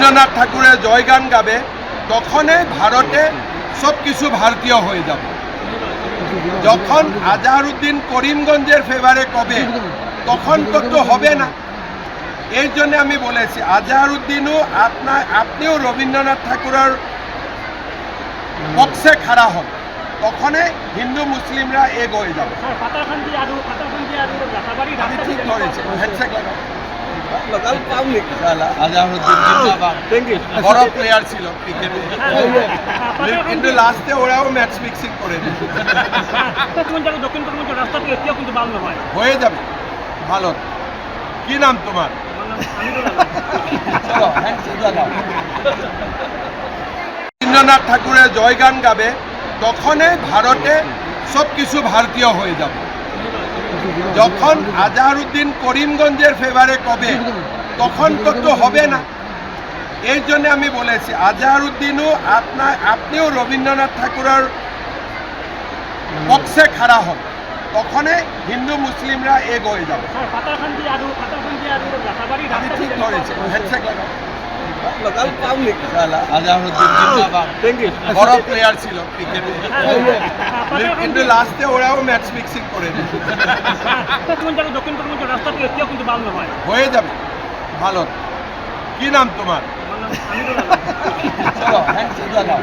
রবীন্দ্রনাথ ঠাকুরের জয়গান গাবে তখনই ভারতে সব কিছু ভারতীয় হয়ে যাবে। যখন আজহারউদ্দিন করিমগঞ্জের ফেভারে কবে তখন তো হবে না। এই জন্য আমি বলেছি আজহারউদ্দিনও আপনিও রবীন্দ্রনাথ ঠাকুরের পক্ষে খাড়া হন, তখনই হিন্দু মুসলিমরা এক হয়ে যাবে। আমি ঠিক ধরেছি, হ্যান্ডশেক লাগাও। আজহারউদ্দিন জিন্দাবাদ, বড় প্লেয়ার ছিল ক্রিকেটে, কিন্তু লাস্টে ওরাও ম্যাচ ফিক্সিং করে দিল। হয়ে যাবে ভালো। কি নাম তোমার? চলো হ্যান্ডশেক লাগাও। রবীন্দ্রনাথ ঠাকুরের জয়গান গাবে তখনই ভারতে সব কিছু ভারতীয় হয়ে যাবে। যখন আজহারউদ্দিন করিমগঞ্জের ফেভারে কবে তখন তো হবে না। এই জন্য আমি বলেছি আজহারউদ্দিনও আপনিও রবীন্দ্রনাথ ঠাকুরের পক্ষে খাড়া হন, তখনই হিন্দু মুসলিমরা এক হয়ে যাবে। আমি ঠিক ধরেছি, হ্যান্ডশেক লাগাও। আজহারউদ্দিন জিন্দাবাদ, বড় প্লেয়ার ছিল ক্রিকেটে, কিন্তু লাস্টে ওরাও ম্যাচ ফিক্সিং করে দিল। হয়ে যাবে ভালো। কি নাম তোমার? চলো হ্যান্ডশেক লাগাও।